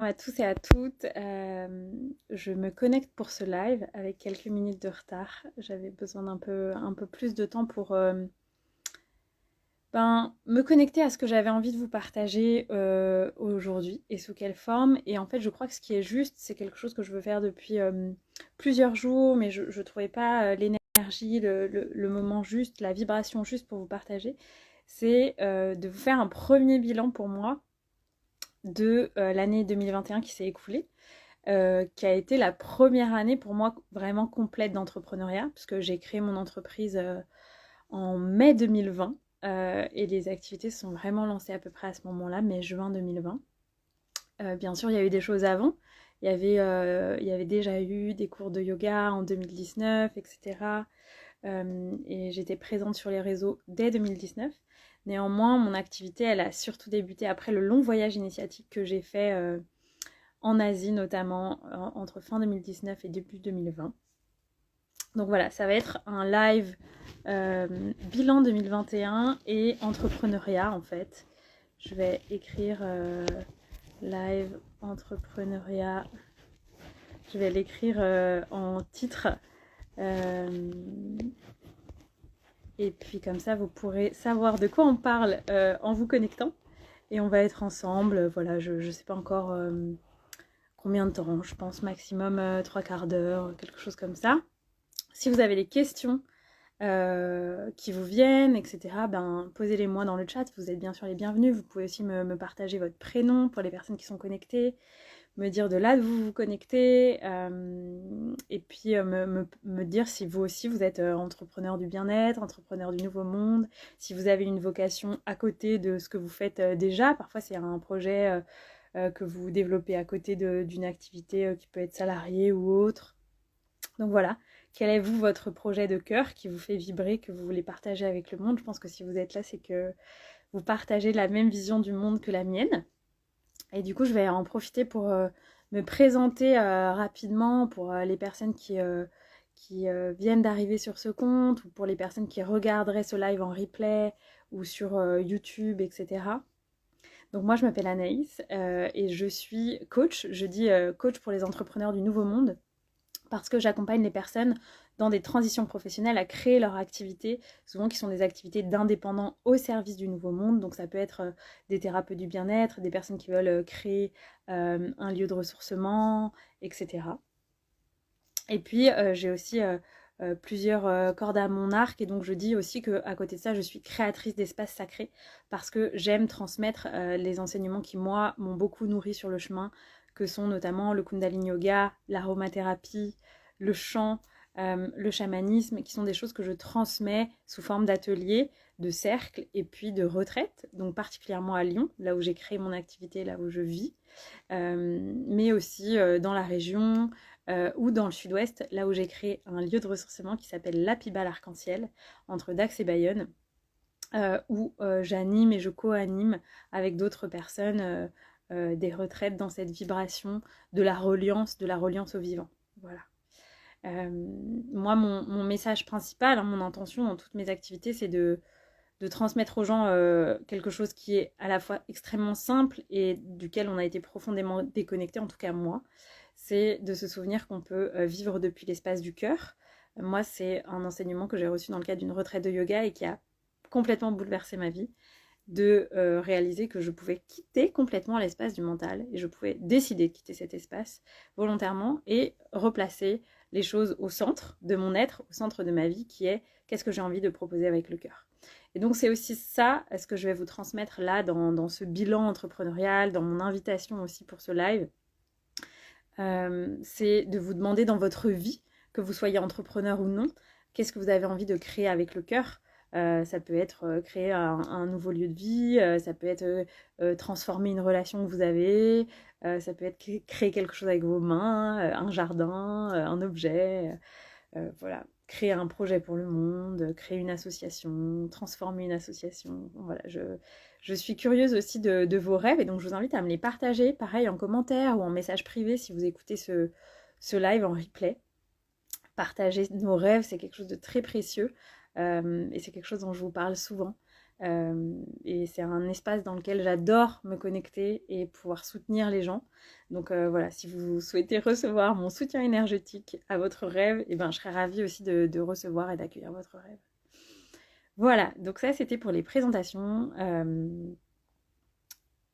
à tous et à toutes. Je me connecte pour ce live avec quelques minutes de retard. J'avais besoin un peu plus de temps pour me connecter à ce que j'avais envie de vous partager aujourd'hui et sous quelle forme. Et en fait, je crois que ce qui est juste, c'est quelque chose que je veux faire depuis plusieurs jours, mais je ne trouvais pas l'énergie, le moment juste, la vibration juste pour vous partager. C'est de vous faire un premier bilan pour moi de l'année 2021 qui s'est écoulée, qui a été la première année pour moi vraiment complète d'entrepreneuriat, puisque j'ai créé mon entreprise en mai 2020 et les activités sont vraiment lancées à peu près à ce moment-là, mai-juin 2020. Bien sûr, il y a eu des choses avant. Il y avait déjà eu des cours de yoga en 2019, etc. Et j'étais présente sur les réseaux dès 2019. Néanmoins, mon activité, elle a surtout débuté après le long voyage initiatique que j'ai fait en Asie, notamment entre fin 2019 et début 2020. Donc voilà, ça va être un live bilan 2021 et entrepreneuriat en fait. Je vais écrire live entrepreneuriat. Je vais l'écrire en titre. Et puis comme ça, vous pourrez savoir de quoi on parle en vous connectant. Et on va être ensemble. Voilà, je ne sais pas encore combien de temps. Je pense maximum 3/4 d'heure, quelque chose comme ça. Si vous avez des questions qui vous viennent, etc., posez-les-moi dans le chat. Vous êtes bien sûr les bienvenus. Vous pouvez aussi me partager votre prénom pour les personnes qui sont connectées, me dire de là où vous vous connectez, et puis me dire si vous aussi vous êtes entrepreneur du bien-être, entrepreneur du nouveau monde, si vous avez une vocation à côté de ce que vous faites déjà. Parfois c'est un projet que vous développez à côté d'une activité qui peut être salariée ou autre. Donc voilà, quel est vous votre projet de cœur qui vous fait vibrer, que vous voulez partager avec le monde? Je pense que si vous êtes là, c'est que vous partagez la même vision du monde que la mienne. Et du coup, je vais en profiter pour me présenter rapidement pour les personnes qui viennent d'arriver sur ce compte ou pour les personnes qui regarderaient ce live en replay ou sur YouTube, etc. Donc moi, je m'appelle Anaïs et je suis coach. Je dis coach pour les entrepreneurs du nouveau monde parce que j'accompagne les personnes dans des transitions professionnelles à créer leur activité, souvent qui sont des activités d'indépendants au service du nouveau monde. Donc ça peut être des thérapeutes du bien-être, des personnes qui veulent créer un lieu de ressourcement, etc. Et puis j'ai aussi plusieurs cordes à mon arc et donc je dis aussi qu'à côté de ça je suis créatrice d'espaces sacrés parce que j'aime transmettre les enseignements qui moi m'ont beaucoup nourri sur le chemin, que sont notamment le Kundalini Yoga, l'aromathérapie, le chant, le chamanisme, qui sont des choses que je transmets sous forme d'ateliers, de cercles et puis de retraites, donc particulièrement à Lyon, là où j'ai créé mon activité, là où je vis, mais aussi dans la région, ou dans le sud-ouest, là où j'ai créé un lieu de ressourcement qui s'appelle La Piba l'Arc-en-Ciel, entre Dax et Bayonne, où j'anime et je co-anime avec d'autres personnes des retraites dans cette vibration de la reliance au vivant. Voilà. Moi, mon message principal, hein, mon intention dans toutes mes activités, c'est de transmettre aux gens quelque chose qui est à la fois extrêmement simple et duquel on a été profondément déconnecté, en tout cas moi, c'est de se souvenir qu'on peut vivre depuis l'espace du cœur. Moi, c'est un enseignement que j'ai reçu dans le cadre d'une retraite de yoga et qui a complètement bouleversé ma vie, de réaliser que je pouvais quitter complètement l'espace du mental et je pouvais décider de quitter cet espace volontairement et replacer les choses au centre de mon être, au centre de ma vie, qui est qu'est-ce que j'ai envie de proposer avec le cœur. Et donc c'est aussi ça, ce que je vais vous transmettre là dans ce bilan entrepreneurial, dans mon invitation aussi pour ce live. C'est de vous demander dans votre vie, que vous soyez entrepreneur ou non, qu'est-ce que vous avez envie de créer avec le cœur. Ça peut être créer un nouveau lieu de vie, ça peut être transformer une relation que vous avez, ça peut être créer quelque chose avec vos mains, un jardin, un objet, voilà, créer un projet pour le monde, créer une association, transformer une association. Voilà, je suis curieuse aussi de vos rêves et donc je vous invite à me les partager, pareil en commentaire ou en message privé si vous écoutez ce live en replay. Partager nos rêves, c'est quelque chose de très précieux et c'est quelque chose dont je vous parle souvent Et c'est un espace dans lequel j'adore me connecter et pouvoir soutenir les gens. Donc voilà, si vous souhaitez recevoir mon soutien énergétique à votre rêve, eh ben, je serais ravie aussi de recevoir et d'accueillir votre rêve. Voilà, donc ça c'était pour les présentations.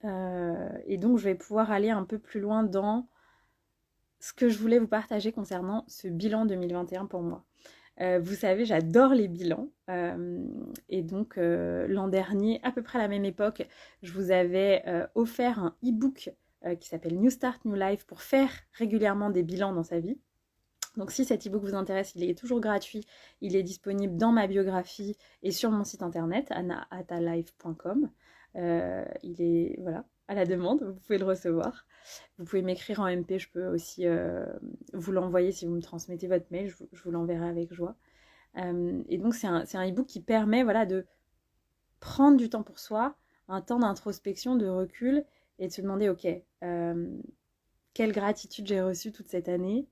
Et donc je vais pouvoir aller un peu plus loin dans ce que je voulais vous partager concernant ce bilan 2021 pour moi. Vous savez, j'adore les bilans. Et donc, l'an dernier, à peu près à la même époque, je vous avais offert un e-book qui s'appelle New Start, New Life pour faire régulièrement des bilans dans sa vie. Donc, si cet e-book vous intéresse, il est toujours gratuit. Il est disponible dans ma biographie et sur mon site internet, annaatalife.com. Il est, voilà, à la demande, vous pouvez le recevoir. Vous pouvez m'écrire en MP, je peux aussi vous l'envoyer si vous me transmettez votre mail, je vous l'enverrai avec joie. Et donc c'est un e-book qui permet voilà, de prendre du temps pour soi, un temps d'introspection, de recul, et de se demander, ok, quelle gratitude j'ai reçue toute cette année,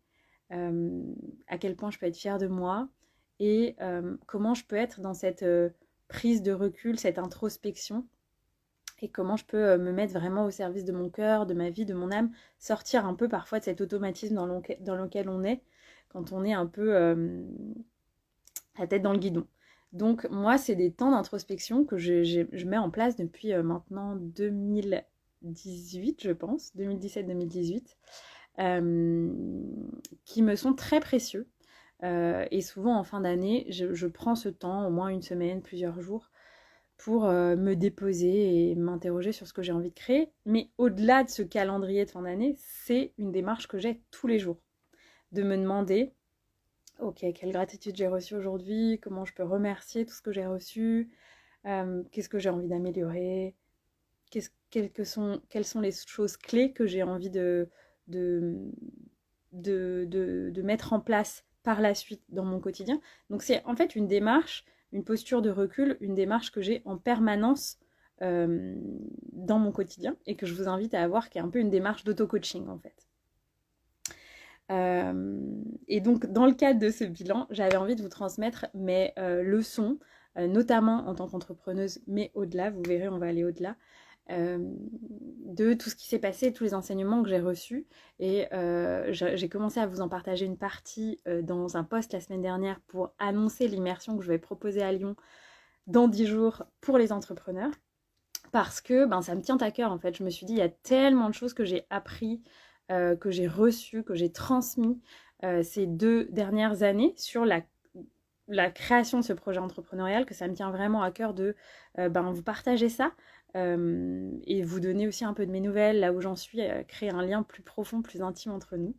à quel point je peux être fière de moi, et comment je peux être dans cette prise de recul, cette introspection, et comment je peux me mettre vraiment au service de mon cœur, de ma vie, de mon âme, sortir un peu parfois de cet automatisme dans lequel on est, quand on est un peu la tête dans le guidon. Donc moi, c'est des temps d'introspection que je mets en place depuis maintenant 2018, je pense, 2017-2018, qui me sont très précieux. Et souvent, en fin d'année, je prends ce temps, au moins une semaine, plusieurs jours, pour me déposer et m'interroger sur ce que j'ai envie de créer. Mais au-delà de ce calendrier de fin d'année, c'est une démarche que j'ai tous les jours. De me demander, ok, quelle gratitude j'ai reçue aujourd'hui, comment je peux remercier tout ce que j'ai reçu, qu'est-ce que j'ai envie d'améliorer, quelles sont les choses clés que j'ai envie de mettre en place par la suite dans mon quotidien. Donc c'est en fait une démarche, une posture de recul, une démarche que j'ai en permanence dans mon quotidien et que je vous invite à avoir, qui est un peu une démarche d'auto-coaching en fait. Et donc dans le cadre de ce bilan, j'avais envie de vous transmettre mes leçons, notamment en tant qu'entrepreneuse, mais au-delà, vous verrez, on va aller au-delà, de tout ce qui s'est passé, tous les enseignements que j'ai reçus. Et j'ai commencé à vous en partager une partie dans un post la semaine dernière pour annoncer l'immersion que je vais proposer à Lyon dans 10 jours pour les entrepreneurs. Parce que ça me tient à cœur en fait. Je me suis dit, il y a tellement de choses que j'ai appris, que j'ai reçues, que j'ai transmis ces 2 dernières années sur la création de ce projet entrepreneurial, que ça me tient vraiment à cœur de vous partager ça et vous donner aussi un peu de mes nouvelles, là où j'en suis, créer un lien plus profond, plus intime entre nous.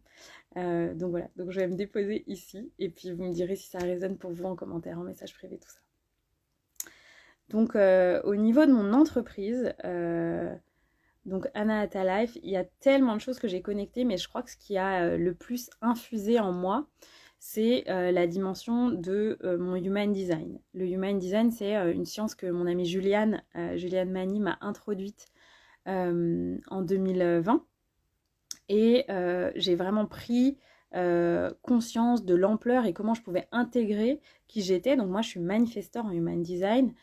Donc voilà, donc je vais me déposer ici et puis vous me direz si ça résonne pour vous en commentaire, en message privé, tout ça. Donc au niveau de mon entreprise, donc Anna at a Life, il y a tellement de choses que j'ai connectées, mais je crois que ce qui a le plus infusé en moi, c'est la dimension de mon Human Design. Le Human Design, c'est une science que mon amie Juliane Mani m'a introduite en 2020. Et j'ai vraiment pris conscience de l'ampleur et comment je pouvais intégrer qui j'étais. Donc moi, je suis manifesteur en Human Design.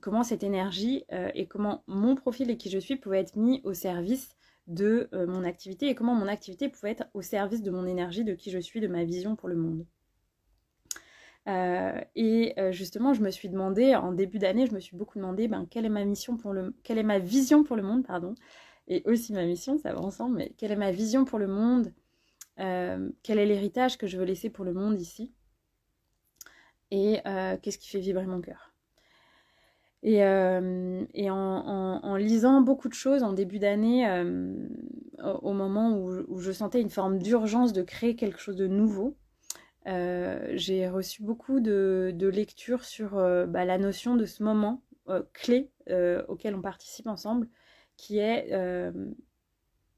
Comment cette énergie et comment mon profil et qui je suis pouvaient être mis au service de mon activité et comment mon activité pouvait être au service de mon énergie, de qui je suis, de ma vision pour le monde. Justement, je me suis demandé, en début d'année, je me suis beaucoup demandé quelle est ma vision pour le monde, pardon, et aussi ma mission, ça va ensemble, mais quelle est ma vision pour le monde, quel est l'héritage que je veux laisser pour le monde ici, et qu'est-ce qui fait vibrer mon cœur. Et en lisant beaucoup de choses en début d'année, au moment où je sentais une forme d'urgence de créer quelque chose de nouveau, j'ai reçu beaucoup de lectures sur la notion de ce moment clé auquel on participe ensemble, qui est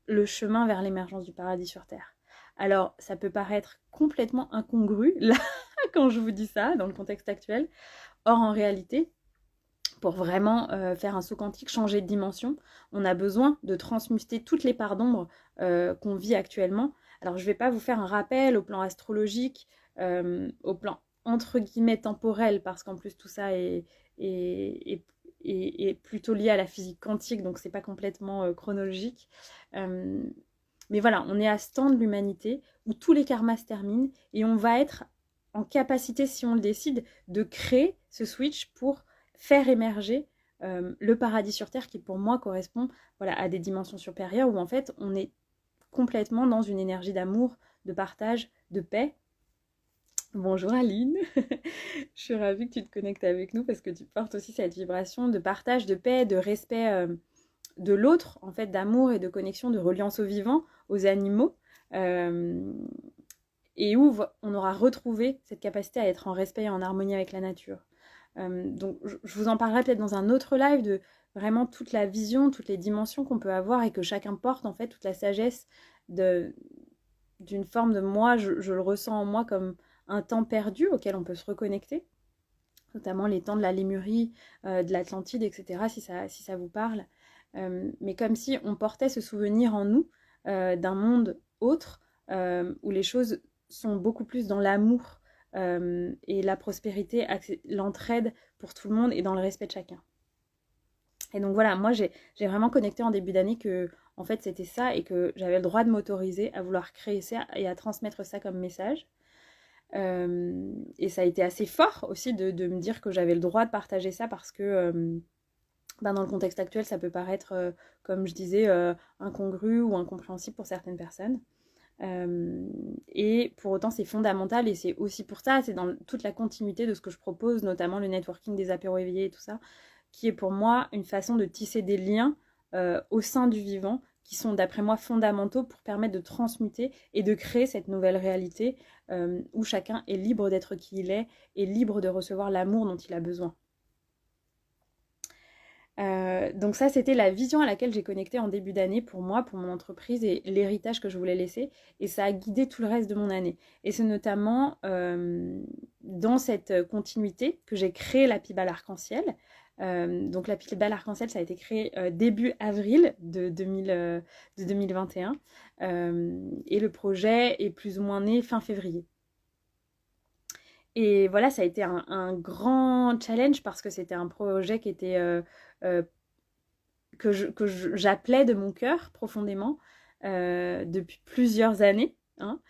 le chemin vers l'émergence du paradis sur Terre. Alors, ça peut paraître complètement incongru, là, quand je vous dis ça, dans le contexte actuel. Or, en réalité, pour vraiment faire un saut quantique, changer de dimension, on a besoin de transmuter toutes les parts d'ombre qu'on vit actuellement. Alors, je ne vais pas vous faire un rappel au plan astrologique, au plan entre guillemets temporel, parce qu'en plus tout ça est est plutôt lié à la physique quantique, donc c'est pas complètement chronologique. Mais voilà, on est à ce temps de l'humanité où tous les karmas se terminent et on va être en capacité, si on le décide, de créer ce switch pour faire émerger le paradis sur Terre qui pour moi correspond à des dimensions supérieures où en fait on est complètement dans une énergie d'amour, de partage, de paix. Bonjour Aline, je suis ravie que tu te connectes avec nous parce que tu portes aussi cette vibration de partage, de paix, de respect de l'autre, en fait, d'amour et de connexion, de reliance aux vivants, aux animaux, et où on aura retrouvé cette capacité à être en respect et en harmonie avec la nature. Donc je vous en parlerai peut-être dans un autre live de vraiment toute la vision, toutes les dimensions qu'on peut avoir et que chacun porte, en fait, toute la sagesse d'une forme de moi, je le ressens en moi comme un temps perdu auquel on peut se reconnecter, notamment les temps de la Lémurie, de l'Atlantide, etc., si ça vous parle. Mais comme si on portait ce souvenir en nous d'un monde autre, où les choses sont beaucoup plus dans l'amour et la prospérité, l'entraide pour tout le monde et dans le respect de chacun. Et donc voilà, moi j'ai vraiment connecté en début d'année que en fait c'était ça et que j'avais le droit de m'autoriser à vouloir créer ça et à transmettre ça comme message. Et ça a été assez fort aussi de me dire que j'avais le droit de partager ça parce que dans le contexte actuel ça peut paraître, comme je disais, incongru ou incompréhensible pour certaines personnes. Et pour autant c'est fondamental et c'est aussi pour ça, c'est dans toute la continuité de ce que je propose, notamment le networking des apéros éveillés et tout ça, qui est pour moi une façon de tisser des liens au sein du vivant qui sont d'après moi fondamentaux pour permettre de transmuter et de créer cette nouvelle réalité où chacun est libre d'être qui il est et libre de recevoir l'amour dont il a besoin. Donc ça, c'était la vision à laquelle j'ai connecté en début d'année pour moi, pour mon entreprise et l'héritage que je voulais laisser. Et ça a guidé tout le reste de mon année. Et c'est notamment dans cette continuité que j'ai créé la Pibale Arc-en-Ciel. Donc la Pibale Arc-en-Ciel, ça a été créé début avril de 2021. Et le projet est plus ou moins né fin février. Et voilà, ça a été un grand challenge parce que c'était un projet qui était que j'appelais de mon cœur profondément depuis plusieurs années, hein,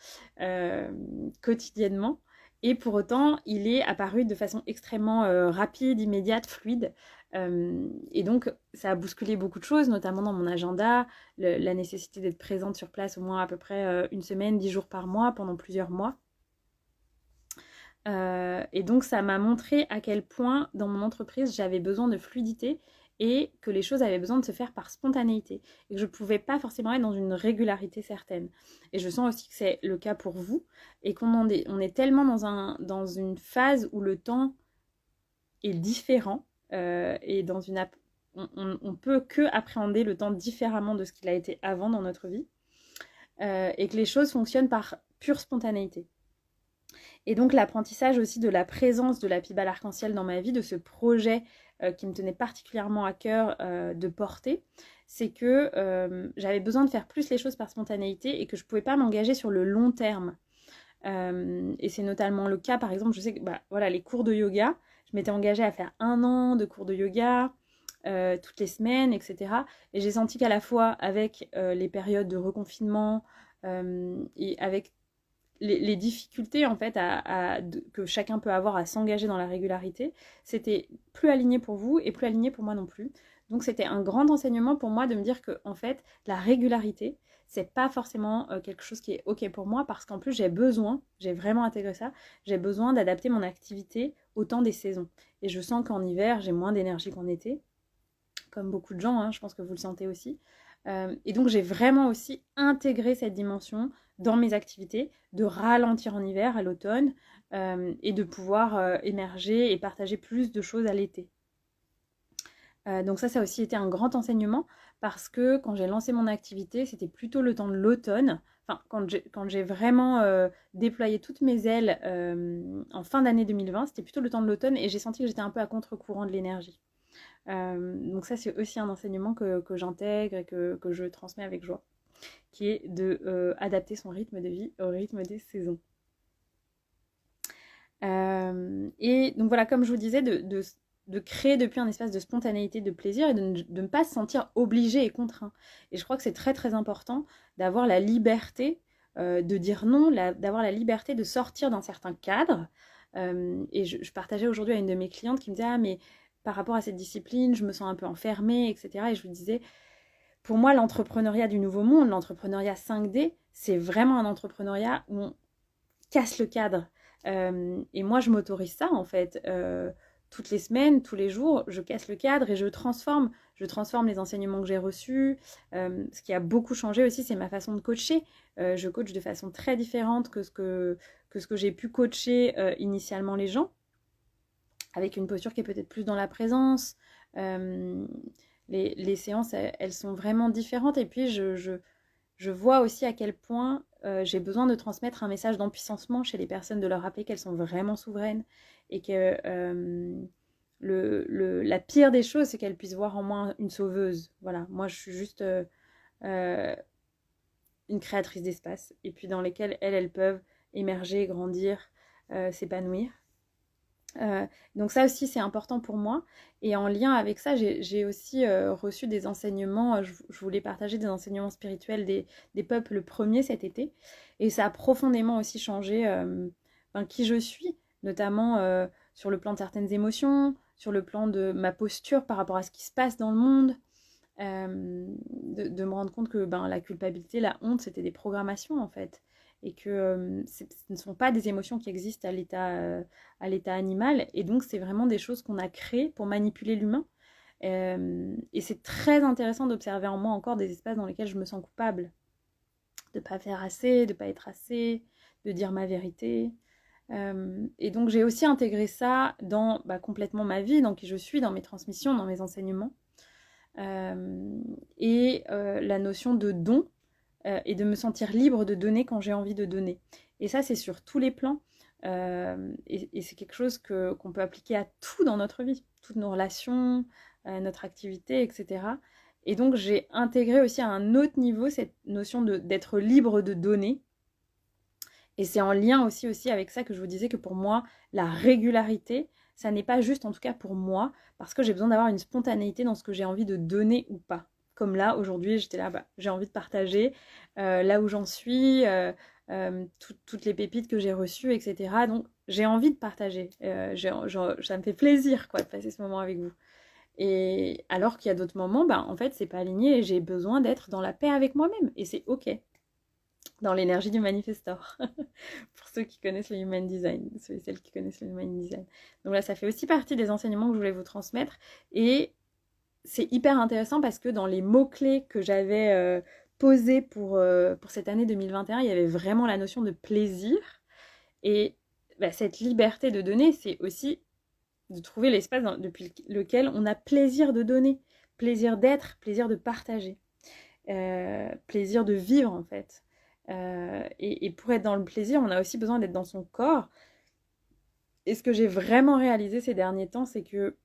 quotidiennement. Et pour autant, il est apparu de façon extrêmement rapide, immédiate, fluide. Et donc, ça a bousculé beaucoup de choses, notamment dans mon agenda, la nécessité d'être présente sur place au moins à peu près une semaine, 10 jours par mois, pendant plusieurs mois. Et donc ça m'a montré à quel point dans mon entreprise j'avais besoin de fluidité et que les choses avaient besoin de se faire par spontanéité et que je ne pouvais pas forcément être dans une régularité certaine. Et je sens aussi que c'est le cas pour vous et on est tellement dans une phase où le temps est différent et dans une on peut que appréhender le temps différemment de ce qu'il a été avant dans notre vie et que les choses fonctionnent par pure spontanéité. Et donc l'apprentissage aussi de la présence de la Pibale Arc-en-Ciel dans ma vie, de ce projet qui me tenait particulièrement à cœur de porter, c'est que j'avais besoin de faire plus les choses par spontanéité et que je ne pouvais pas m'engager sur le long terme. Et c'est notamment le cas, par exemple, je sais que voilà, les cours de yoga, je m'étais engagée à faire 1 an de cours de yoga toutes les semaines, etc. Et j'ai senti qu'à la fois avec les périodes de reconfinement et avec les difficultés en fait que chacun peut avoir à s'engager dans la régularité, c'était plus aligné pour vous et plus aligné pour moi non plus. Donc c'était un grand enseignement pour moi de me dire que en fait la régularité c'est pas forcément quelque chose qui est ok pour moi parce qu'en plus j'ai vraiment intégré ça, j'ai besoin d'adapter mon activité au temps des saisons. Et je sens qu'en hiver j'ai moins d'énergie qu'en été, comme beaucoup de gens, hein, je pense que vous le sentez aussi. Et donc j'ai vraiment aussi intégré cette dimension dans mes activités, de ralentir en hiver, à l'automne, et de pouvoir émerger et partager plus de choses à l'été. Donc ça a aussi été un grand enseignement parce que quand j'ai lancé mon activité, c'était plutôt le temps de l'automne. Enfin, quand j'ai vraiment déployé toutes mes ailes en fin d'année 2020, c'était plutôt le temps de l'automne et j'ai senti que j'étais un peu à contre-courant de l'énergie. Donc ça c'est aussi un enseignement que j'intègre et que je transmets avec joie, qui est de adapter son rythme de vie au rythme des saisons. Et donc voilà, comme je vous disais, de créer depuis un espace de spontanéité, de plaisir et de ne pas se sentir obligé et contraint. Et je crois que c'est très très important d'avoir la liberté de dire non, d'avoir la liberté de sortir d'un certain cadre. Et je partageais aujourd'hui à une de mes clientes qui me disait « Ah mais par rapport à cette discipline, je me sens un peu enfermée, etc. » Et je lui disais « Pour moi, l'entrepreneuriat du nouveau monde, l'entrepreneuriat 5D, c'est vraiment un entrepreneuriat où on casse le cadre. Et moi, je m'autorise ça, en fait. Toutes les semaines, tous les jours, je casse le cadre et je transforme. Je transforme les enseignements que j'ai reçus. Ce qui a beaucoup changé aussi, c'est ma façon de coacher. Je coach de façon très différente que ce que j'ai pu coacher initialement les gens, avec une posture qui est peut-être plus dans la présence. Les séances, elles sont vraiment différentes. Et puis, je vois aussi à quel point j'ai besoin de transmettre un message d'empuissancement chez les personnes, de leur rappeler qu'elles sont vraiment souveraines et que la pire des choses, c'est qu'elles puissent voir en moi une sauveuse. Voilà, moi je suis juste une créatrice d'espace et puis dans lesquelles elles peuvent émerger, grandir, s'épanouir. Donc ça aussi c'est important pour moi, et en lien avec ça j'ai aussi reçu des enseignements, je voulais partager des enseignements spirituels des peuples premiers cet été, et ça a profondément aussi changé qui je suis, notamment sur le plan de certaines émotions, sur le plan de ma posture par rapport à ce qui se passe dans le monde, de me rendre compte que la culpabilité, la honte, c'était des programmations en fait, et que ce ne sont pas des émotions qui existent à l'état animal, et donc c'est vraiment des choses qu'on a créées pour manipuler l'humain. Et c'est très intéressant d'observer en moi encore des espaces dans lesquels je me sens coupable, de ne pas faire assez, de ne pas être assez, de dire ma vérité. Et donc j'ai aussi intégré ça dans complètement ma vie, dans qui je suis, dans mes transmissions, dans mes enseignements. Et la notion de don, et de me sentir libre de donner quand j'ai envie de donner. Et ça, c'est sur tous les plans. Et c'est quelque chose qu'on peut appliquer à tout dans notre vie, toutes nos relations, notre activité, etc. Et donc, j'ai intégré aussi à un autre niveau cette notion d'être libre de donner. Et c'est en lien aussi avec ça que je vous disais que pour moi, la régularité, ça n'est pas juste, en tout cas pour moi, parce que j'ai besoin d'avoir une spontanéité dans ce que j'ai envie de donner ou pas. Comme là, aujourd'hui, j'étais là, j'ai envie de partager là où j'en suis, toutes les pépites que j'ai reçues, etc. Donc, j'ai envie de partager. Ça me fait plaisir quoi, de passer ce moment avec vous. Et alors qu'il y a d'autres moments, en fait, c'est pas aligné et j'ai besoin d'être dans la paix avec moi-même. Et c'est OK. Dans l'énergie du manifestor. Pour ceux qui connaissent le Human Design, ceux et celles qui connaissent le Human Design. Donc là, ça fait aussi partie des enseignements que je voulais vous transmettre. Et c'est hyper intéressant parce que dans les mots-clés que j'avais posés pour cette année 2021, il y avait vraiment la notion de plaisir. Et cette liberté de donner, c'est aussi de trouver l'espace depuis lequel on a plaisir de donner, plaisir d'être, plaisir de partager, plaisir de vivre en fait. Et pour être dans le plaisir, on a aussi besoin d'être dans son corps. Et ce que j'ai vraiment réalisé ces derniers temps, c'est que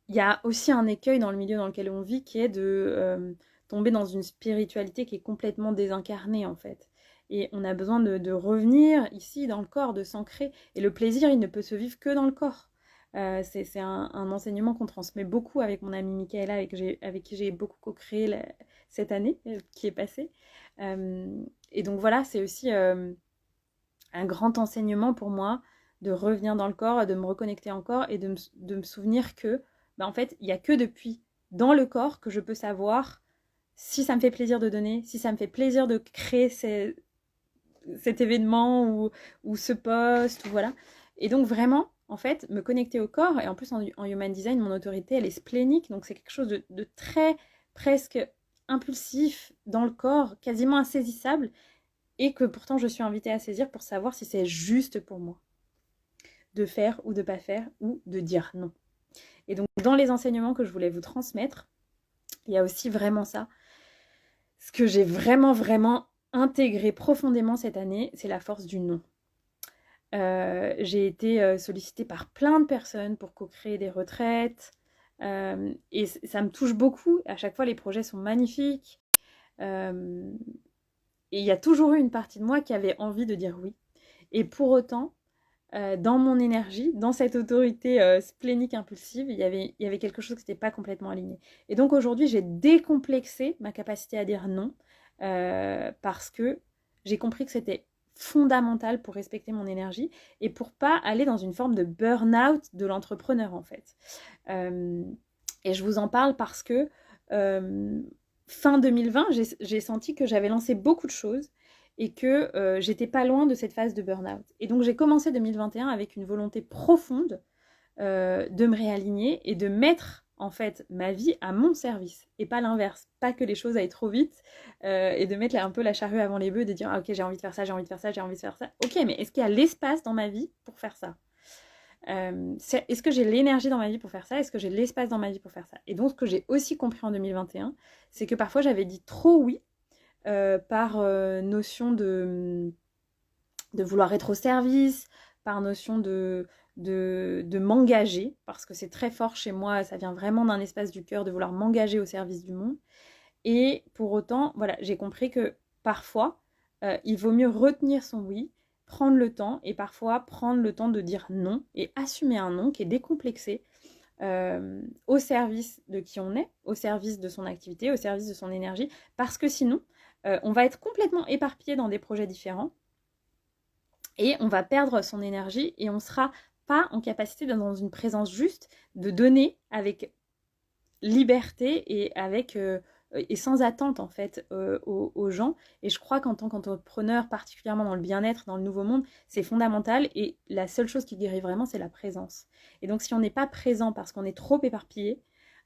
il y a aussi un écueil dans le milieu dans lequel on vit qui est de tomber dans une spiritualité qui est complètement désincarnée en fait. Et on a besoin de revenir ici dans le corps, de s'ancrer. Et le plaisir, il ne peut se vivre que dans le corps. C'est un enseignement qu'on transmet beaucoup avec mon amie Michaela, avec qui j'ai beaucoup co-créé cette année qui est passée. Et donc voilà, c'est aussi un grand enseignement pour moi de revenir dans le corps, de me reconnecter encore et de me souvenir que en fait, il n'y a que depuis dans le corps que je peux savoir si ça me fait plaisir de donner, si ça me fait plaisir de créer cet événement ou ce post, ou voilà. Et donc vraiment, en fait, me connecter au corps, et en plus en Human Design, mon autorité, elle est splénique, donc c'est quelque chose de très presque impulsif dans le corps, quasiment insaisissable, et que pourtant je suis invitée à saisir pour savoir si c'est juste pour moi de faire ou de pas faire, ou de dire non. Et donc, dans les enseignements que je voulais vous transmettre, il y a aussi vraiment ça. Ce que j'ai vraiment intégré profondément cette année, c'est la force du non. J'ai été sollicitée par plein de personnes pour co-créer des retraites. Et ça me touche beaucoup. À chaque fois, les projets sont magnifiques. Et il y a toujours eu une partie de moi qui avait envie de dire oui. Et pour autant, dans mon énergie, dans cette autorité splénique impulsive, il y avait quelque chose qui n'était pas complètement aligné. Et donc aujourd'hui, j'ai décomplexé ma capacité à dire non parce que j'ai compris que c'était fondamental pour respecter mon énergie et pour pas aller dans une forme de burn-out de l'entrepreneur en fait. Et je vous en parle parce que fin 2020, j'ai senti que j'avais lancé beaucoup de choses et que j'étais pas loin de cette phase de burn-out. Et donc j'ai commencé 2021 avec une volonté profonde de me réaligner et de mettre en fait ma vie à mon service et pas l'inverse, pas que les choses aillent trop vite et de mettre un peu la charrue avant les bœufs, de dire ah, ok j'ai envie de faire ça, j'ai envie de faire ça, j'ai envie de faire ça. Ok, mais est-ce qu'il y a l'espace dans ma vie pour faire ça? Est-ce que j'ai l'énergie dans ma vie pour faire ça? Est-ce que j'ai l'espace dans ma vie pour faire ça? Et donc ce que j'ai aussi compris en 2021, c'est que parfois j'avais dit trop oui par notion de vouloir être au service, par notion de m'engager, parce que c'est très fort chez moi, ça vient vraiment d'un espace du cœur de vouloir m'engager au service du monde. Et pour autant, voilà, j'ai compris que parfois, il vaut mieux retenir son oui, prendre le temps et parfois prendre le temps de dire non et assumer un non qui est décomplexé au service de qui on est, au service de son activité, au service de son énergie, parce que sinon, on va être complètement éparpillé dans des projets différents et on va perdre son énergie et on ne sera pas en capacité d'être dans une présence juste, de donner avec liberté et avec et sans attente en fait aux gens. Et je crois qu'en tant qu'entrepreneur, particulièrement dans le bien-être, dans le nouveau monde, c'est fondamental et la seule chose qui guérit vraiment, c'est la présence. Et donc si on n'est pas présent parce qu'on est trop éparpillé,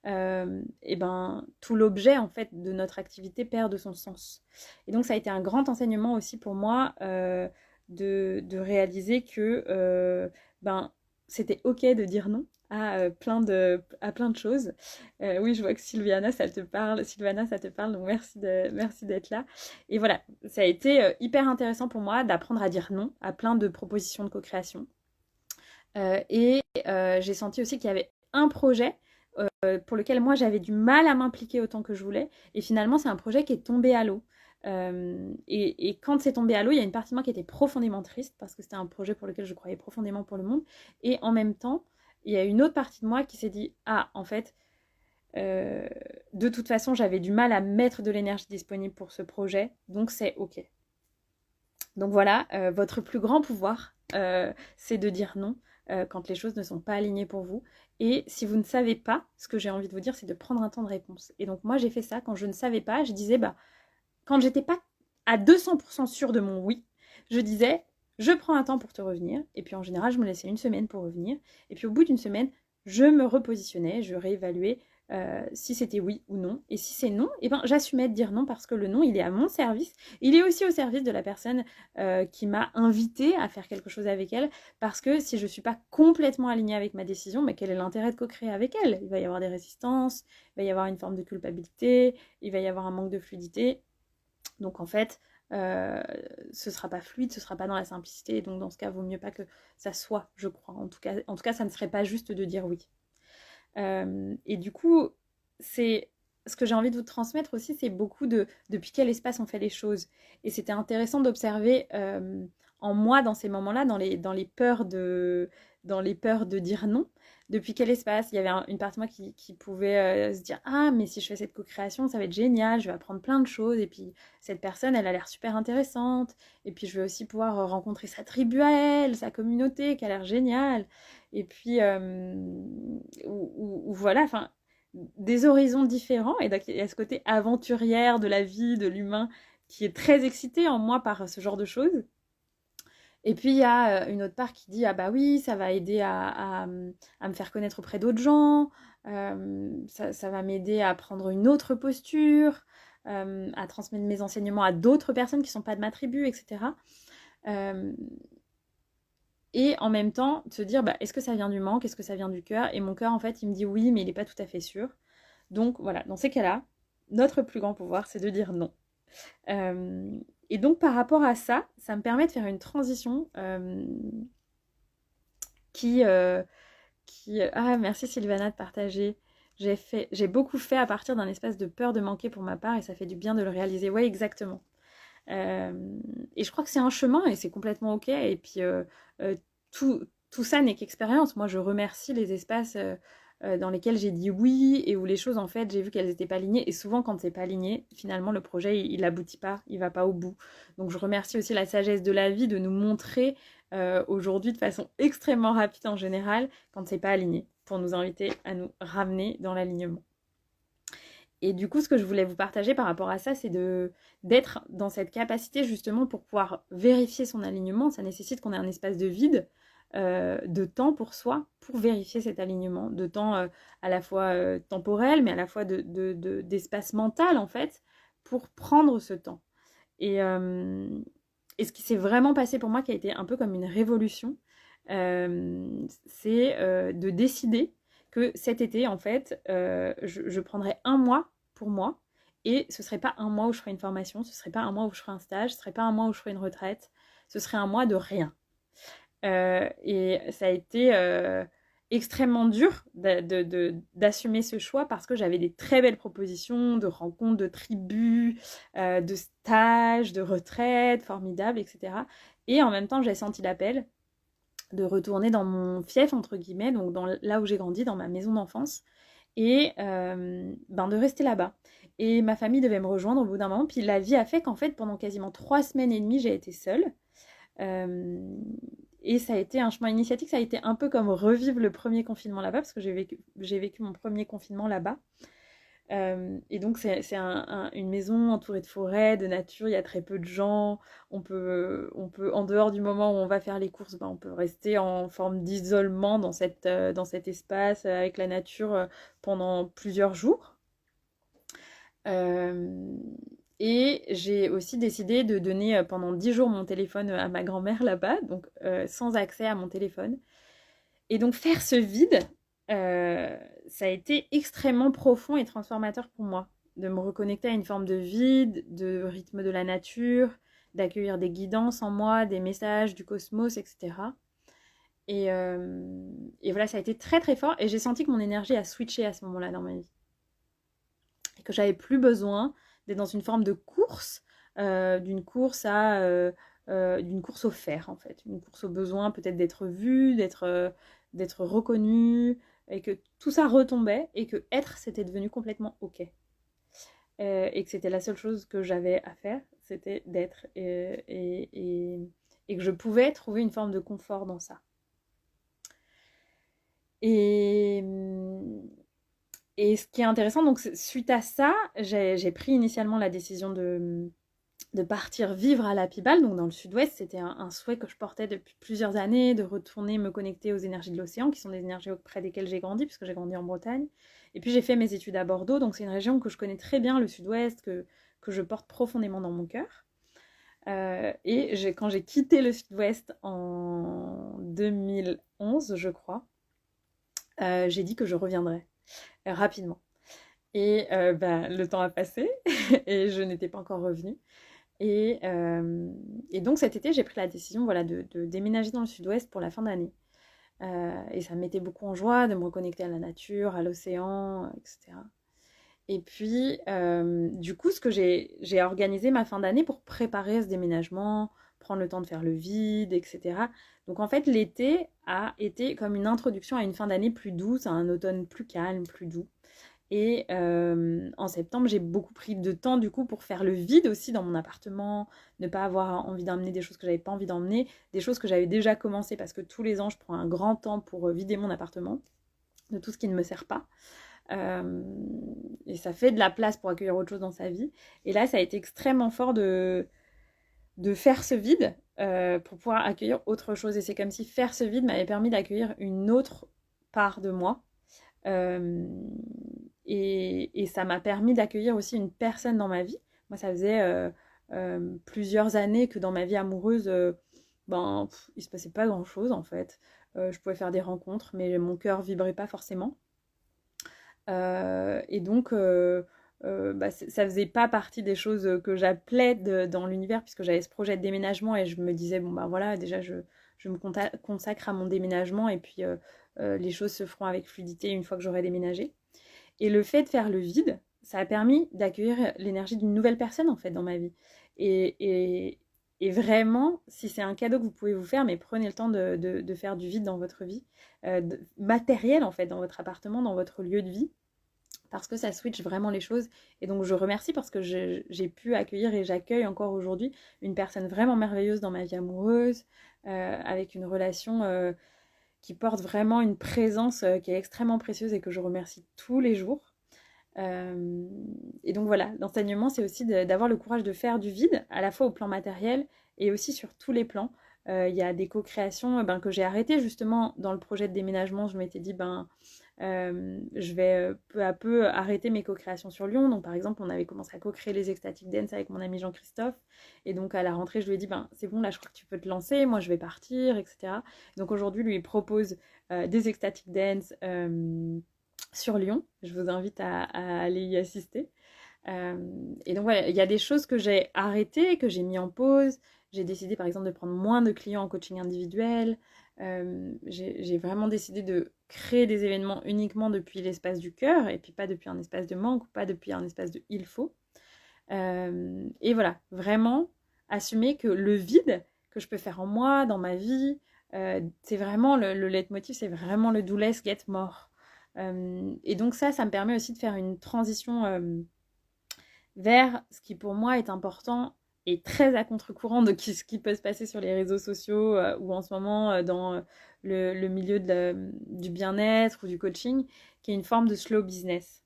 et ben tout l'objet en fait de notre activité perd de son sens. Et donc ça a été un grand enseignement aussi pour moi de réaliser que ben c'était ok de dire non à plein de choses. Oui, je vois que Sylviana, ça te parle. Sylvana, ça te parle, donc merci d'être là. Et voilà, ça a été hyper intéressant pour moi d'apprendre à dire non à plein de propositions de co-création. J'ai senti aussi qu'il y avait un projet pour lequel moi j'avais du mal à m'impliquer autant que je voulais. Et finalement, c'est un projet qui est tombé à l'eau. Et quand c'est tombé à l'eau, il y a une partie de moi qui était profondément triste parce que c'était un projet pour lequel je croyais profondément pour le monde. Et en même temps, il y a une autre partie de moi qui s'est dit ah, en fait, de toute façon, j'avais du mal à mettre de l'énergie disponible pour ce projet, donc c'est ok. Donc voilà, votre plus grand pouvoir, c'est de dire non quand les choses ne sont pas alignées pour vous. Et si vous ne savez pas, ce que j'ai envie de vous dire, c'est de prendre un temps de réponse. Et donc moi, j'ai fait ça quand je ne savais pas. Je disais, bah, quand j'étais pas à 200% sûre de mon oui, je disais, je prends un temps pour te revenir. Et puis en général, je me laissais une semaine pour revenir. Et puis au bout d'une semaine, je me repositionnais, je réévaluais si c'était oui ou non. Et si c'est non, eh ben, j'assumais de dire non parce que le non, il est à mon service. Il est aussi au service de la personne qui m'a invité à faire quelque chose avec elle. Parce que si je ne suis pas complètement alignée avec ma décision, mais quel est l'intérêt de co-créer avec elle? Il va y avoir des résistances, il va y avoir une forme de culpabilité, il va y avoir un manque de fluidité. Donc en fait, ce sera pas fluide, ce sera pas dans la simplicité. Et donc dans ce cas, vaut mieux pas que ça soit, je crois. En tout cas, ça ne serait pas juste de dire oui. Et du coup, c'est ce que j'ai envie de vous transmettre aussi, c'est beaucoup de depuis quel espace on fait les choses. Et c'était intéressant d'observer en moi dans ces moments-là, dans les peurs de dire non. Depuis quel espace? Il y avait une partie de moi qui pouvait se dire ah mais si je fais cette co-création ça va être génial, je vais apprendre plein de choses et puis cette personne elle a l'air super intéressante et puis je vais aussi pouvoir rencontrer sa tribu à elle, sa communauté qui a l'air géniale et puis ou voilà, enfin des horizons différents et il y a ce côté aventurière de la vie, de l'humain qui est très excité en moi par ce genre de choses. Et puis il y a une autre part qui dit ah bah oui ça va aider à me faire connaître auprès d'autres gens, ça va m'aider à prendre une autre posture, à transmettre mes enseignements à d'autres personnes qui ne sont pas de ma tribu, etc. Et en même temps, se dire, bah, est-ce que ça vient du manque, est-ce que ça vient du cœur? Et mon cœur, en fait, il me dit oui, mais il n'est pas tout à fait sûr. Donc voilà, dans ces cas-là, notre plus grand pouvoir, c'est de dire non. Et donc par rapport à ça, ça me permet de faire une transition qui... Ah, merci Sylvana de partager. J'ai beaucoup fait à partir d'un espace de peur de manquer pour ma part et ça fait du bien de le réaliser. Ouais, exactement. Et je crois que c'est un chemin et c'est complètement ok. Et puis tout ça n'est qu'expérience. Moi, je remercie les espaces dans lesquels j'ai dit oui et où les choses, en fait, j'ai vu qu'elles n'étaient pas alignées. Et souvent, quand c'est pas aligné, finalement, le projet, il aboutit pas, il va pas au bout. Donc, je remercie aussi la sagesse de la vie de nous montrer aujourd'hui de façon extrêmement rapide en général quand c'est pas aligné, pour nous inviter à nous ramener dans l'alignement. Et du coup, ce que je voulais vous partager par rapport à ça, c'est d'être dans cette capacité justement pour pouvoir vérifier son alignement. Ça nécessite qu'on ait un espace de vide, de temps pour soi, pour vérifier cet alignement, de temps à la fois temporel, mais à la fois d'espace mental, en fait, pour prendre ce temps. Et ce qui s'est vraiment passé pour moi, qui a été un peu comme une révolution, c'est de décider que cet été, en fait, je prendrais un mois pour moi, et ce serait pas un mois où je ferais une formation, ce serait pas un mois où je ferais un stage, ce serait pas un mois où je ferais une retraite, ce serait un mois de rien. Et ça a été extrêmement dur d'assumer ce choix parce que j'avais des très belles propositions de rencontres, de tribus, de stages, de retraites formidables, etc. Et en même temps, j'ai senti l'appel de retourner dans mon fief, entre guillemets, donc là où j'ai grandi, dans ma maison d'enfance, et de rester là-bas. Et ma famille devait me rejoindre au bout d'un moment, puis la vie a fait qu'en fait, pendant quasiment 3 semaines et demie, j'ai été seule. Et ça a été un chemin initiatique, ça a été un peu comme revivre le premier confinement là-bas, parce que j'ai vécu mon premier confinement là-bas. Et donc c'est une maison entourée de forêts, de nature, il y a très peu de gens, on peut en dehors du moment où on va faire les courses, on peut rester en forme d'isolement dans cet espace avec la nature pendant plusieurs jours. Et j'ai aussi décidé de donner pendant 10 jours mon téléphone à ma grand-mère là-bas, donc sans accès à mon téléphone. Et donc faire ce vide, ça a été extrêmement profond et transformateur pour moi, de me reconnecter à une forme de vide, de rythme de la nature, d'accueillir des guidances en moi, des messages du cosmos, etc. Et voilà, ça a été très très fort et j'ai senti que mon énergie a switché à ce moment-là dans ma vie. Et que j'avais plus besoin d'être dans une forme de course, d'une course au faire en fait, une course au besoin peut-être d'être vue, d'être reconnue, et que tout ça retombait et que être c'était devenu complètement ok. Et que c'était la seule chose que j'avais à faire, c'était d'être et que je pouvais trouver une forme de confort dans ça. Et ce qui est intéressant, donc suite à ça, j'ai pris initialement la décision de partir vivre à la Pibale, donc dans le sud-ouest. C'était un souhait que je portais depuis plusieurs années, de retourner me connecter aux énergies de l'océan, qui sont des énergies auprès desquelles j'ai grandi, puisque j'ai grandi en Bretagne. Et puis j'ai fait mes études à Bordeaux, donc c'est une région que je connais très bien, le sud-ouest, que je porte profondément dans mon cœur. Et quand j'ai quitté le sud-ouest en 2011, je crois, j'ai dit que je reviendrais rapidement. Et le temps a passé et je n'étais pas encore revenue. Et donc cet été, j'ai pris la décision de déménager dans le sud-ouest pour la fin d'année. Et ça me mettait beaucoup en joie de me reconnecter à la nature, à l'océan, etc. Et puis, du coup, j'ai organisé ma fin d'année pour préparer ce déménagement, prendre le temps de faire le vide, etc. Donc en fait, l'été a été comme une introduction à une fin d'année plus douce, à un automne plus calme, plus doux. Et en septembre, j'ai beaucoup pris de temps du coup pour faire le vide aussi dans mon appartement, ne pas avoir envie d'emmener des choses que j'avais pas envie d'emmener, des choses que j'avais déjà commencé parce que tous les ans, je prends un grand temps pour vider mon appartement de tout ce qui ne me sert pas. Et ça fait de la place pour accueillir autre chose dans sa vie. Et là, ça a été extrêmement fort de faire ce vide pour pouvoir accueillir autre chose. Et c'est comme si faire ce vide m'avait permis d'accueillir une autre part de moi. Et ça m'a permis d'accueillir aussi une personne dans ma vie. Moi, ça faisait plusieurs années que dans ma vie amoureuse, il se passait pas grand-chose en fait. Je pouvais faire des rencontres, mais mon cœur vibrait pas forcément. Et donc, ça faisait pas partie des choses que j'appelais dans l'univers, puisque j'avais ce projet de déménagement et je me disais, déjà, je me consacre à mon déménagement et puis les choses se feront avec fluidité une fois que j'aurai déménagé. Et le fait de faire le vide, ça a permis d'accueillir l'énergie d'une nouvelle personne en fait dans ma vie. Et Et vraiment, si c'est un cadeau que vous pouvez vous faire, mais prenez le temps de faire du vide dans votre vie, matériel en fait, dans votre appartement, dans votre lieu de vie, parce que ça switch vraiment les choses. Et donc je remercie parce que j'ai pu accueillir et j'accueille encore aujourd'hui une personne vraiment merveilleuse dans ma vie amoureuse, avec une relation qui porte vraiment une présence qui est extrêmement précieuse et que je remercie tous les jours. Et donc voilà, l'enseignement, c'est aussi d'avoir le courage de faire du vide, à la fois au plan matériel et aussi sur tous les plans. Il y a des co-créations que j'ai arrêtées justement dans le projet de déménagement. Je m'étais dit, je vais peu à peu arrêter mes co-créations sur Lyon. Donc par exemple, on avait commencé à co-créer les Ecstatic Dance avec mon ami Jean-Christophe. Et donc à la rentrée, je lui ai dit, c'est bon, là je crois que tu peux te lancer, moi je vais partir, etc. Donc aujourd'hui, lui propose des Ecstatic Dance sur Lyon. Je vous invite à aller y assister. Et donc voilà, il y a des choses que j'ai arrêtées, que j'ai mis en pause. J'ai décidé par exemple de prendre moins de clients en coaching individuel. J'ai vraiment décidé de créer des événements uniquement depuis l'espace du cœur et puis pas depuis un espace de manque ou pas depuis un espace de il faut. Et voilà, vraiment assumer que le vide que je peux faire en moi, dans ma vie, c'est vraiment le leitmotiv, c'est vraiment le do less, get more. Et donc ça me permet aussi de faire une transition vers ce qui pour moi est important et très à contre-courant de ce qui peut se passer sur les réseaux sociaux ou en ce moment dans le milieu du bien-être ou du coaching, qui est une forme de slow business.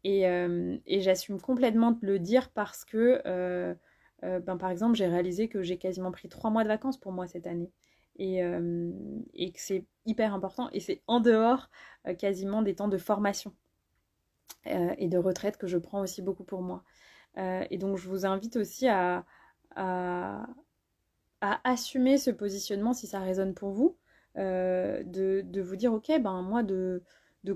Et j'assume complètement de le dire parce que, par exemple, j'ai réalisé que j'ai quasiment pris 3 mois de vacances pour moi cette année. Et que c'est hyper important. Et c'est en dehors quasiment des temps de formation et de retraite que je prends aussi beaucoup pour moi. Et donc, je vous invite aussi à assumer ce positionnement si ça résonne pour vous, de vous dire, ok, moi, de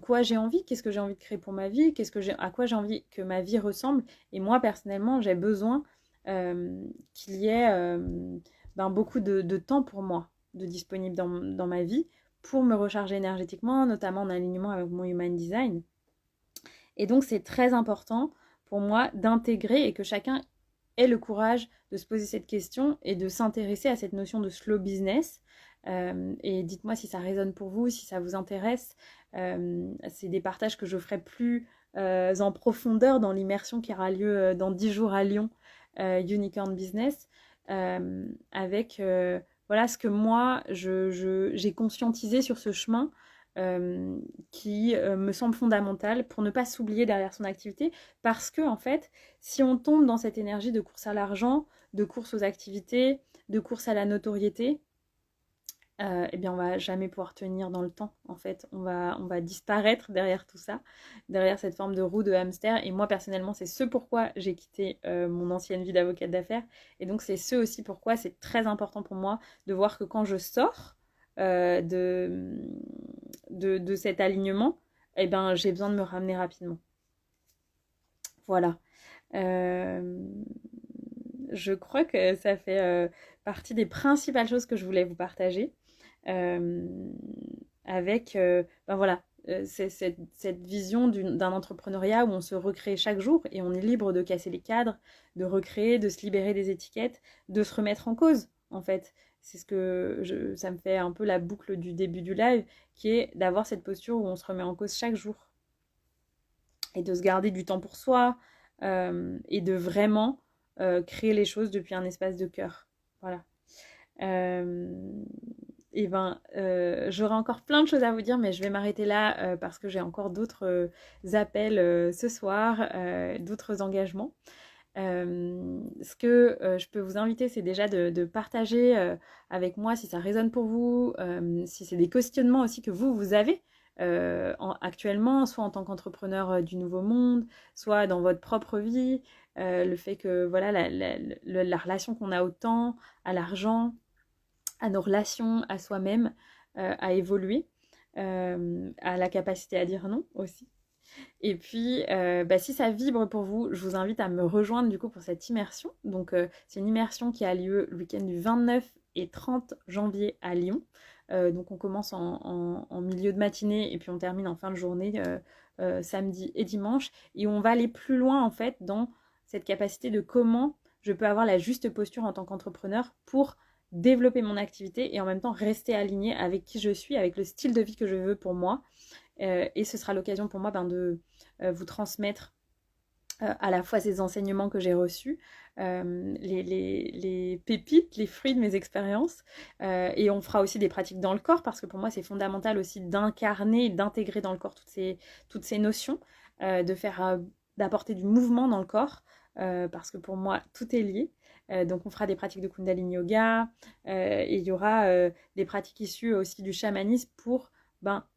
quoi j'ai envie, qu'est-ce que j'ai envie de créer pour ma vie, à quoi j'ai envie que ma vie ressemble. Et moi, personnellement, j'ai besoin qu'il y ait beaucoup de temps pour moi, de disponible dans ma vie, pour me recharger énergétiquement, notamment en alignement avec mon Human Design. Et donc, c'est très important pour moi d'intégrer et que chacun ait le courage de se poser cette question et de s'intéresser à cette notion de slow business. Et dites-moi si ça résonne pour vous, si ça vous intéresse. C'est des partages que je ferai plus en profondeur dans l'immersion qui aura lieu dans 10 jours à Lyon, Unicorn Business, avec voilà ce que moi j'ai conscientisé sur ce chemin qui me semble fondamental pour ne pas s'oublier derrière son activité, parce que en fait, si on tombe dans cette énergie de course à l'argent, de course aux activités, de course à la notoriété, eh bien on va jamais pouvoir tenir dans le temps. En fait, on va disparaître derrière tout ça, derrière cette forme de roue de hamster. Et moi personnellement, c'est ce pourquoi j'ai quitté mon ancienne vie d'avocate d'affaires. Et donc c'est ce aussi pourquoi c'est très important pour moi de voir que quand je sors de cet alignement, eh ben j'ai besoin de me ramener rapidement. Voilà. Je crois que ça fait partie des principales choses que je voulais vous partager. Avec voilà, cette vision d'un entrepreneuriat où on se recrée chaque jour et on est libre de casser les cadres, de recréer, de se libérer des étiquettes, de se remettre en cause en fait. C'est ce que ça me fait un peu la boucle du début du live, qui est d'avoir cette posture où on se remet en cause chaque jour et de se garder du temps pour soi et de vraiment créer les choses depuis un espace de cœur. Voilà. J'aurai encore plein de choses à vous dire, mais je vais m'arrêter là parce que j'ai encore d'autres appels ce soir, d'autres engagements. Ce que je peux vous inviter, c'est déjà de partager avec moi si ça résonne pour vous, si c'est des questionnements aussi que vous avez actuellement, soit en tant qu'entrepreneur du nouveau monde, soit dans votre propre vie, le fait que voilà la relation qu'on a au temps, à l'argent, à nos relations, à soi-même, à évoluer, à la capacité à dire non aussi. Et puis, si ça vibre pour vous, je vous invite à me rejoindre du coup pour cette immersion. Donc, c'est une immersion qui a lieu le week-end du 29 et 30 janvier à Lyon. Donc, on commence en milieu de matinée et puis on termine en fin de journée, samedi et dimanche. Et on va aller plus loin en fait dans cette capacité de comment je peux avoir la juste posture en tant qu'entrepreneur pour développer mon activité et en même temps rester alignée avec qui je suis, avec le style de vie que je veux pour moi. Et ce sera l'occasion pour moi de vous transmettre à la fois ces enseignements que j'ai reçus, les pépites, les fruits de mes expériences. Et on fera aussi des pratiques dans le corps parce que pour moi, c'est fondamental aussi d'incarner, d'intégrer dans le corps toutes ces notions, d'apporter du mouvement dans le corps parce que pour moi, tout est lié. Donc on fera des pratiques de Kundalini Yoga et il y aura des pratiques issues aussi du chamanisme pour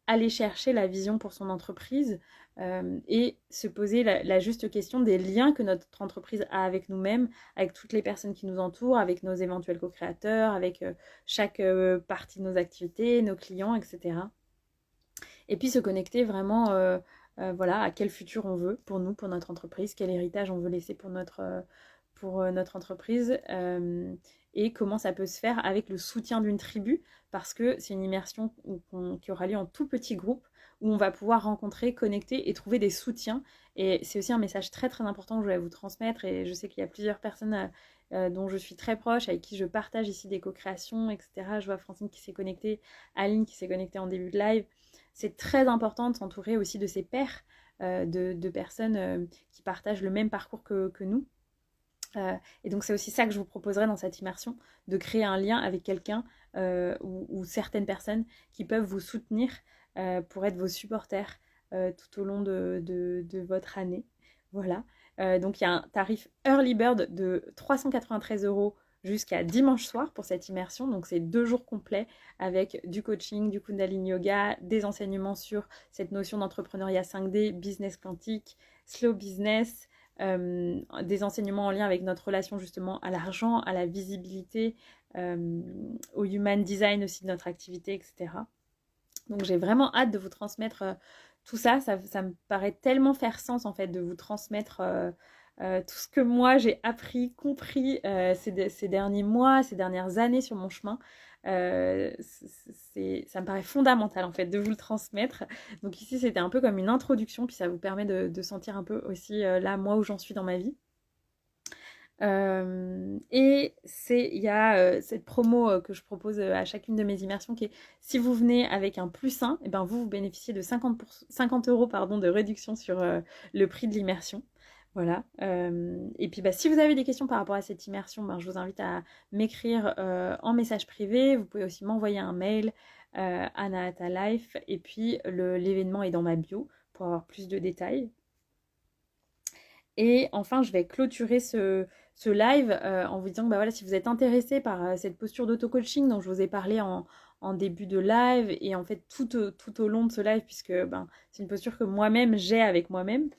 aller chercher la vision pour son entreprise et se poser la juste question des liens que notre entreprise a avec nous-mêmes, avec toutes les personnes qui nous entourent, avec nos éventuels co-créateurs, avec chaque partie de nos activités, nos clients, etc. Et puis se connecter vraiment voilà, à quel futur on veut pour nous, pour notre entreprise, quel héritage on veut laisser pour notre entreprise et comment ça peut se faire avec le soutien d'une tribu parce que c'est une immersion qui aura lieu en tout petit groupe où on va pouvoir rencontrer, connecter et trouver des soutiens. Et c'est aussi un message très très important que je voulais vous transmettre et je sais qu'il y a plusieurs personnes dont je suis très proche, avec qui je partage ici des co-créations, etc. Je vois Francine qui s'est connectée, Aline qui s'est connectée en début de live. C'est très important de s'entourer aussi de ses pairs, de personnes qui partagent le même parcours que nous. Et donc c'est aussi ça que je vous proposerai dans cette immersion, de créer un lien avec quelqu'un ou certaines personnes qui peuvent vous soutenir pour être vos supporters tout au long de votre année. Voilà. Donc il y a un tarif Early Bird de 393 € jusqu'à dimanche soir pour cette immersion. Donc c'est 2 jours complets avec du coaching, du Kundalini Yoga, des enseignements sur cette notion d'entrepreneuriat 5D, business quantique, slow business, des enseignements en lien avec notre relation justement à l'argent, à la visibilité, au human design aussi de notre activité, etc. Donc j'ai vraiment hâte de vous transmettre tout ça. Ça me paraît tellement faire sens en fait de vous transmettre tout ce que moi j'ai appris, compris ces derniers mois, ces dernières années sur mon chemin. Ça me paraît fondamental en fait de vous le transmettre. Donc ici c'était un peu comme une introduction, puis ça vous permet de sentir un peu aussi là moi où j'en suis dans ma vie. Et il y a cette promo que je propose à chacune de mes immersions qui est si vous venez avec un +1, et ben vous bénéficiez de 50 € pardon, de réduction sur le prix de l'immersion. Voilà. Et puis si vous avez des questions par rapport à cette immersion, je vous invite à m'écrire en message privé. Vous pouvez aussi m'envoyer un mail Anahata Life et puis l'événement est dans ma bio pour avoir plus de détails. Et enfin, je vais clôturer ce live en vous disant que voilà, si vous êtes intéressé par cette posture d'auto-coaching dont je vous ai parlé en début de live et en fait tout au long de ce live, puisque c'est une posture que moi-même j'ai avec moi-même,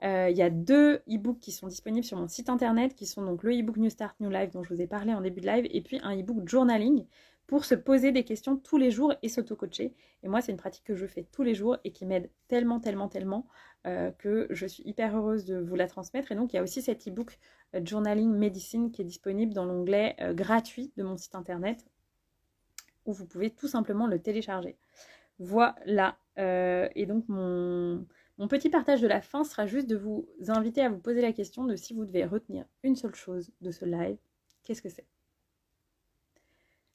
il y a 2 e-books qui sont disponibles sur mon site internet qui sont donc le e-book New Start New Life dont je vous ai parlé en début de live et puis un e-book journaling pour se poser des questions tous les jours et s'auto-coacher. Et moi, c'est une pratique que je fais tous les jours et qui m'aide tellement que je suis hyper heureuse de vous la transmettre. Et donc, il y a aussi cet e-book Journaling Medicine qui est disponible dans l'onglet gratuit de mon site internet où vous pouvez tout simplement le télécharger. Voilà. Et donc, mon petit partage de la fin sera juste de vous inviter à vous poser la question de si vous devez retenir une seule chose de ce live, qu'est-ce que c'est ?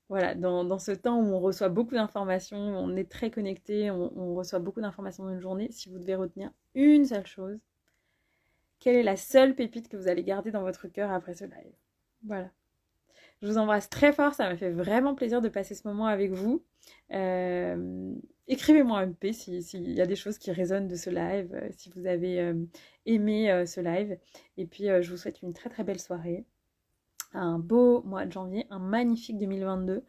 Voilà, dans ce temps où on reçoit beaucoup d'informations, on est très connecté, on reçoit beaucoup d'informations dans une journée, si vous devez retenir une seule chose, quelle est la seule pépite que vous allez garder dans votre cœur après ce live ? Voilà. Je vous embrasse très fort, ça m'a fait vraiment plaisir de passer ce moment avec vous. Écrivez-moi un MP s'il y a des choses qui résonnent de ce live, si vous avez aimé ce live. Et puis, je vous souhaite une très très belle soirée. Un beau mois de janvier, un magnifique 2022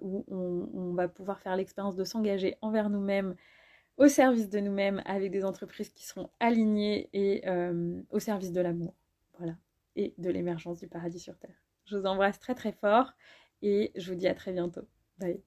où on va pouvoir faire l'expérience de s'engager envers nous-mêmes, au service de nous-mêmes, avec des entreprises qui seront alignées et au service de l'amour, voilà, et de l'émergence du paradis sur Terre. Je vous embrasse très très fort et je vous dis à très bientôt. Bye.